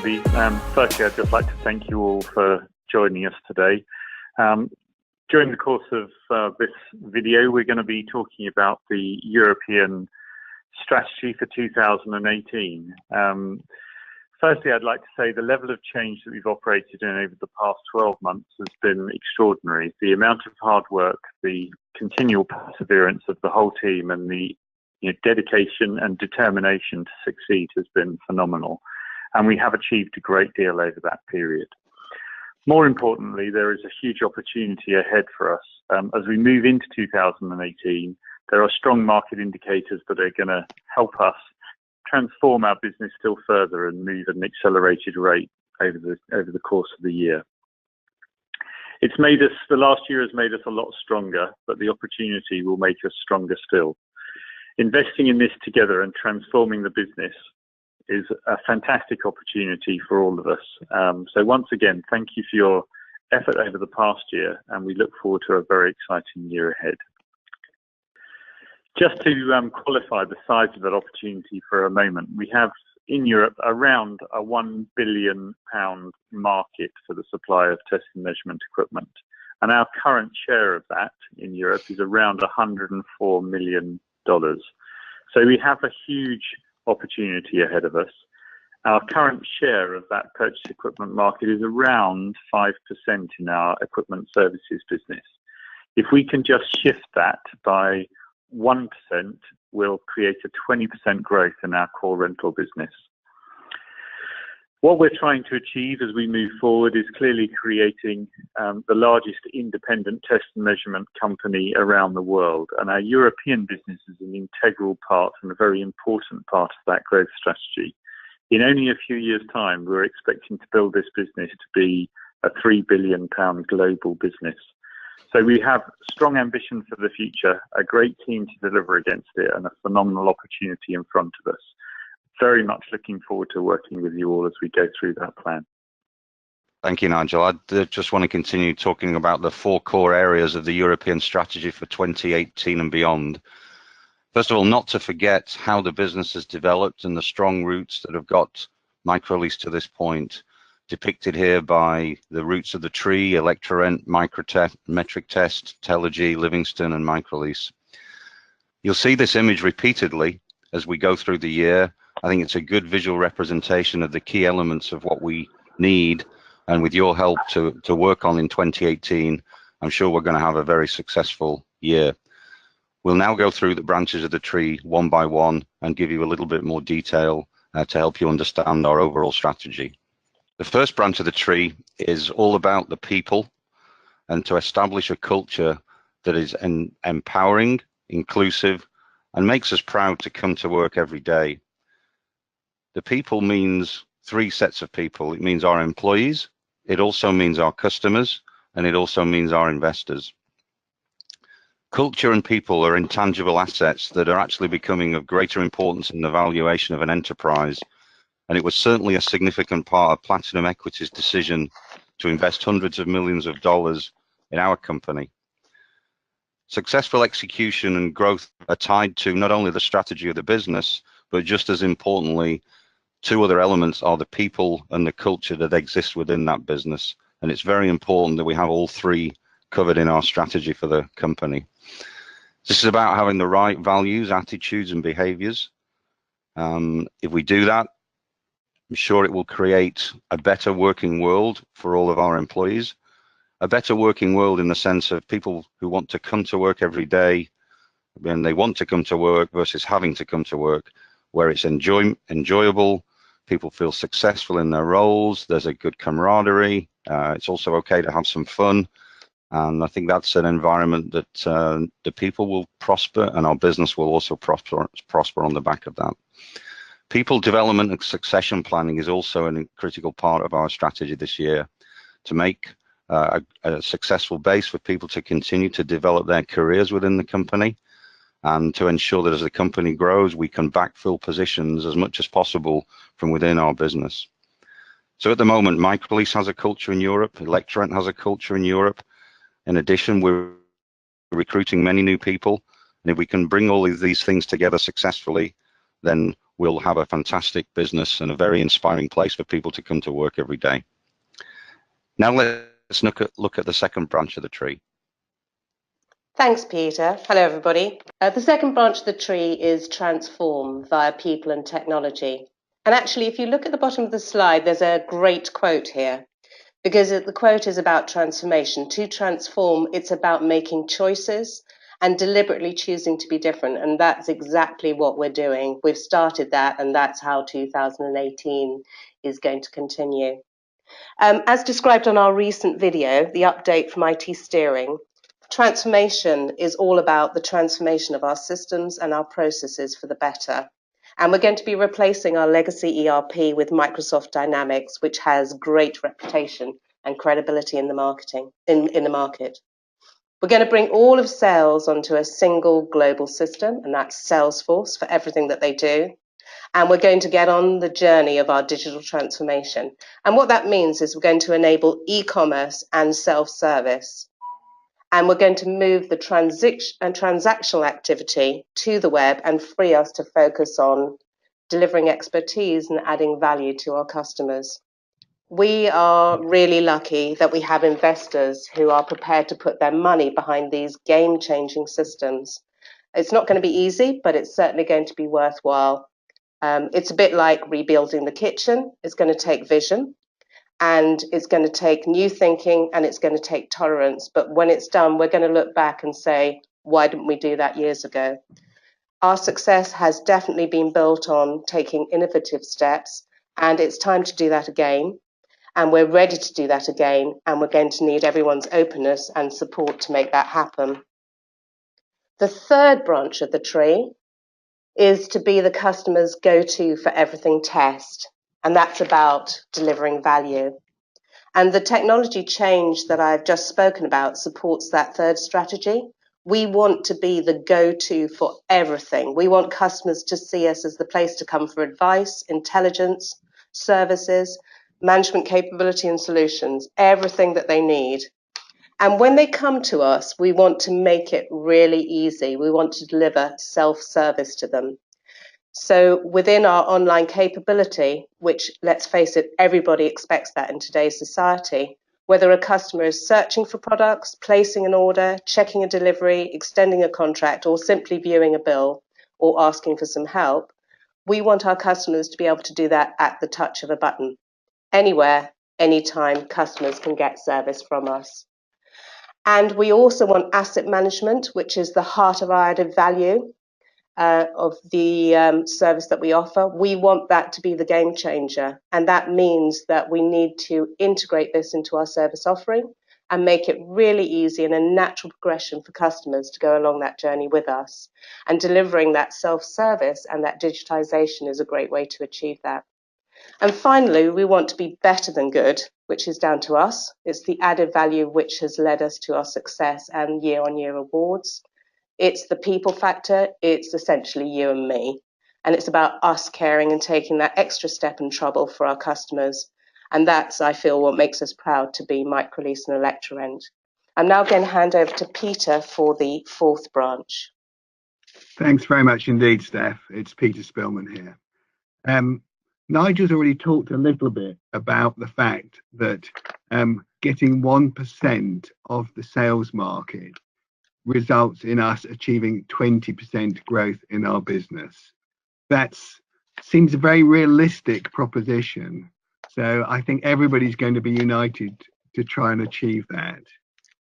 everybody. Firstly, I'd just like to thank you all for joining us today. During the course of this video, we're going to be talking about the European strategy for 2018. Firstly, I'd like to say the level of change that we've operated in over the past 12 months has been extraordinary. The amount of hard work, the continual perseverance of the whole team, and the dedication and determination to succeed has been phenomenal. And we have achieved a great deal over that period. More importantly, there is a huge opportunity ahead for us. As we move into 2018, there are strong market indicators that are going to help us transform our business still further and move at an accelerated rate over the course of the year. The last year has made us a lot stronger, but the opportunity will make us stronger still. Investing in this together and transforming the business is a fantastic opportunity for all of us. So once again, thank you for your effort over the past year, and we look forward to a very exciting year ahead. Just to qualify the size of that opportunity for a moment, we have in Europe around a £1 billion market for the supply of test and measurement equipment. And our current share of that in Europe is around $104 million. So we have a huge opportunity ahead of us. Our current share of that purchase equipment market is around 5% in our equipment services business. If we can just shift that by 1%, we'll create a 20% growth in our core rental business. What we're trying to achieve as we move forward is clearly creating the largest independent test and measurement company around the world. And our European business is an integral part and a very important part of that growth strategy. In only a few years' time, we're expecting to build this business to be a £3 billion global business. So we have strong ambition for the future, a great team to deliver against it, and a phenomenal opportunity in front of us. Very much looking forward to working with you all as we go through that plan. Thank you, Nigel. I just want to continue talking about the 4 core areas of the European strategy for 2018 and beyond. First of all, not to forget how the business has developed and the strong roots that have got Microlease to this point, depicted here by the roots of the tree, Electrorent, Microtech, Metric Test, Telegy, Livingston, and Microlease. You'll see this image repeatedly as we go through the year. I think it's a good visual representation of the key elements of what we need, and with your help to work on in 2018, I'm sure we're going to have a very successful year. We'll now go through the branches of the tree one by one and give you a little bit more detail to help you understand our overall strategy. The first branch of the tree is all about the people and to establish a culture that is empowering, inclusive, and makes us proud to come to work every day. The people means 3 sets of people. It means our employees, it also means our customers, and it also means our investors. Culture and people are intangible assets that are actually becoming of greater importance in the valuation of an enterprise. And it was certainly a significant part of Platinum Equity's decision to invest hundreds of millions of dollars in our company. Successful execution and growth are tied to not only the strategy of the business, but just as importantly, 2 other elements are the people and the culture that exist within that business. And it's very important that we have all 3 covered in our strategy for the company. This is about having the right values, attitudes, and behaviors. If we do that, I'm sure it will create a better working world for all of our employees, a better working world in the sense of people who want to come to work every day, when they want to come to work versus having to come to work, where it's enjoyable, people feel successful in their roles, there's a good camaraderie, it's also okay to have some fun. And I think that's an environment that the people will prosper and our business will also prosper on the back of that. People development and succession planning is also a critical part of our strategy this year to make a successful base for people to continue to develop their careers within the company and to ensure that as the company grows, we can backfill positions as much as possible from within our business. So at the moment, Microlease has a culture in Europe, Electrorent has a culture in Europe. In addition, we're recruiting many new people. And if we can bring all of these things together successfully, then we'll have a fantastic business and a very inspiring place for people to come to work every day. Now let's look at the second branch of the tree. Thanks, Peter. Hello, everybody. The second branch of the tree is transform via people and technology. And actually, if you look at the bottom of the slide, there's a great quote here, because the quote is about transformation. To transform, it's about making choices and deliberately choosing to be different. And that's exactly what we're doing. We've started that, and that's how 2018 is going to continue. As described on our recent video, the update from IT steering, transformation is all about the transformation of our systems and our processes for the better. And we're going to be replacing our legacy ERP with Microsoft Dynamics, which has great reputation and credibility in the market. We're going to bring all of sales onto a single global system, and that's Salesforce for everything that they do. And we're going to get on the journey of our digital transformation. And what that means is we're going to enable e-commerce and self-service. And we're going to move the transactional activity to the web and free us to focus on delivering expertise and adding value to our customers. We are really lucky that we have investors who are prepared to put their money behind these game-changing systems. It's not going to be easy, but it's certainly going to be worthwhile. It's a bit like rebuilding the kitchen. It's going to take vision, and it's going to take new thinking, and it's going to take tolerance. But when it's done, we're going to look back and say, why didn't we do that years ago? Our success has definitely been built on taking innovative steps, and it's time to do that again. And we're ready to do that again, and we're going to need everyone's openness and support to make that happen. The third branch of the tree is to be the customer's go-to for everything test, and that's about delivering value. And the technology change that I've just spoken about supports that third strategy. We want to be the go-to for everything. We want customers to see us as the place to come for advice, intelligence, services, management capability and solutions, everything that they need. And when they come to us, we want to make it really easy. We want to deliver self-service to them. So within our online capability, which, let's face it, everybody expects that in today's society, whether a customer is searching for products, placing an order, checking a delivery, extending a contract, or simply viewing a bill or asking for some help, we want our customers to be able to do that at the touch of a button. Anywhere, anytime, customers can get service from us. And we also want asset management, which is the heart of our added value of the service that we offer. We want that to be the game changer. And that means that we need to integrate this into our service offering and make it really easy and a natural progression for customers to go along that journey with us. And delivering that self-service and that digitization is a great way to achieve that. And finally, we want to be better than good, which is down to us. It's the added value which has led us to our success and year-on-year awards. It's the people factor. It's essentially you and me. And it's about us caring and taking that extra step and trouble for our customers. And that's, I feel, what makes us proud to be Microlease and Electrorent. I'm now going to hand over to Peter for the fourth branch. Thanks very much indeed, Steph. It's Peter Spillman here. Nigel's already talked a little bit about the fact that getting 1% of the sales market results in us achieving 20% growth in our business. That seems a very realistic proposition. So I think everybody's going to be united to try and achieve that.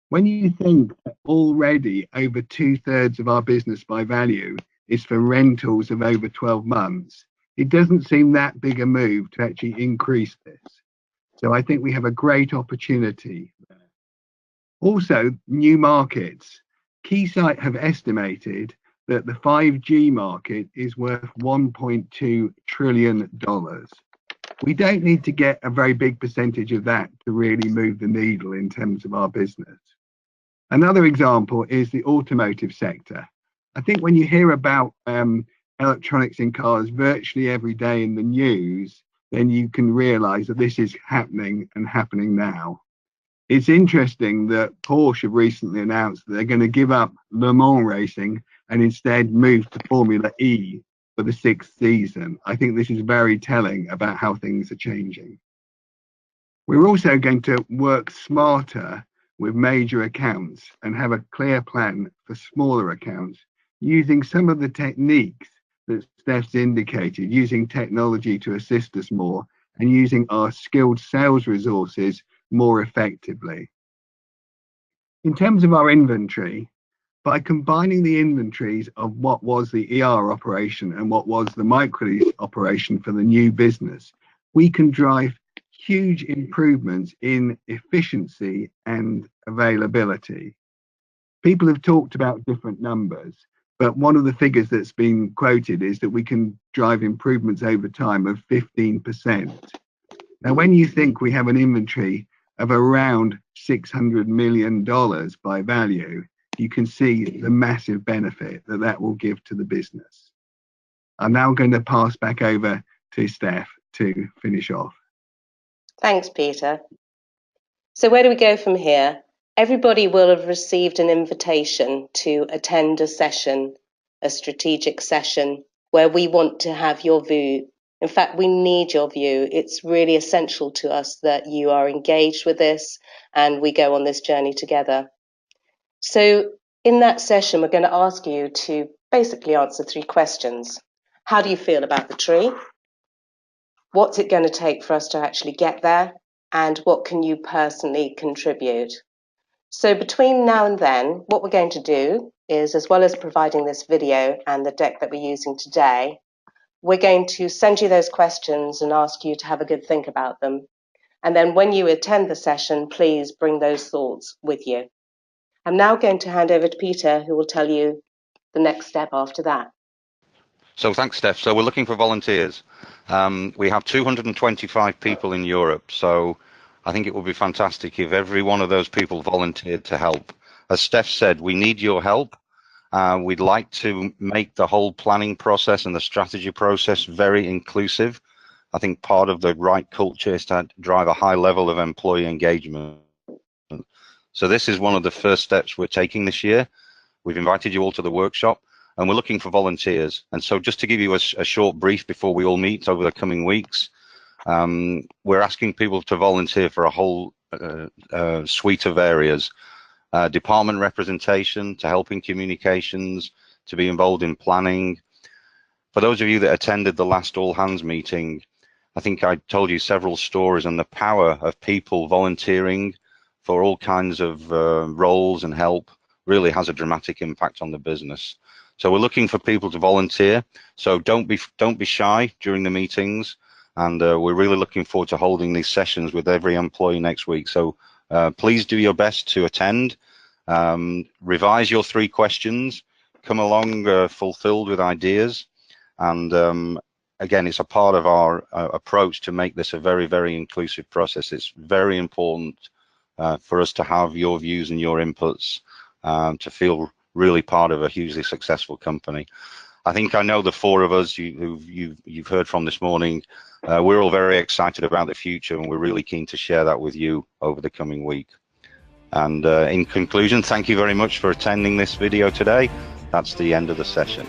When you think that already over 2/3 of our business by value is for rentals of over 12 months, it doesn't seem that big a move to actually increase this. So I think we have a great opportunity there. Also, new markets. Keysight have estimated that the 5G market is worth $1.2 trillion. We don't need to get a very big percentage of that to really move the needle in terms of our business. Another example is the automotive sector. I think when you hear about electronics in cars virtually every day in the news, then you can realize that this is happening and happening now. It's interesting that Porsche have recently announced that they're going to give up Le Mans racing and instead move to Formula E. for the 6th season. I think this is very telling about how things are changing. We're also going to work smarter with major accounts and have a clear plan for smaller accounts using some of the techniques that Steph's indicated, using technology to assist us more and using our skilled sales resources more effectively. In terms of our inventory, by combining the inventories of what was the ER operation and what was the microlease operation for the new business, we can drive huge improvements in efficiency and availability. People have talked about different numbers, but one of the figures that's been quoted is that we can drive improvements over time of 15%. Now, when you think we have an inventory of around $600 million by value, you can see the massive benefit that that will give to the business. I'm now going to pass back over to Steph to finish off. Thanks, Peter. So where do we go from here? Everybody will have received an invitation to attend a session, a strategic session, where we want to have your view. In fact, we need your view. It's really essential to us that you are engaged with this and we go on this journey together. So in that session, we're going to ask you to basically answer 3 questions. How do you feel about the tree? What's it going to take for us to actually get there? And what can you personally contribute? So between now and then, what we're going to do is, as well as providing this video and the deck that we're using today, we're going to send you those questions and ask you to have a good think about them. And then when you attend the session, please bring those thoughts with you. I'm now going to hand over to Peter, who will tell you the next step after that. So thanks, Steph. So we're looking for volunteers. We have 225 people in Europe, so I think it would be fantastic if every one of those people volunteered to help. As Steph said, we need your help. We'd like to make the whole planning process and the strategy process very inclusive. I think part of the right culture is to drive a high level of employee engagement. So this is one of the first steps we're taking this year. We've invited you all to the workshop, and we're looking for volunteers. And so just to give you a short brief before we all meet over the coming weeks, we're asking people to volunteer for a whole suite of areas. Department representation, to help in communications, to be involved in planning. For those of you that attended the last all hands meeting, I think I told you several stories and the power of people volunteering for all kinds of roles and help really has a dramatic impact on the business. So we're looking for people to volunteer. So don't be shy during the meetings, and we're really looking forward to holding these sessions with every employee next week. So please do your best to attend. Revise your 3 questions. Come along fulfilled with ideas, and again, it's a part of our approach to make this a very, very inclusive process. It's very important for us to have your views and your inputs to feel really part of a hugely successful company. I think I know the 4 of us you've heard from this morning. We're all very excited about the future, and we're really keen to share that with you over the coming week. And in conclusion, thank you very much for attending this video today. That's the end of the session.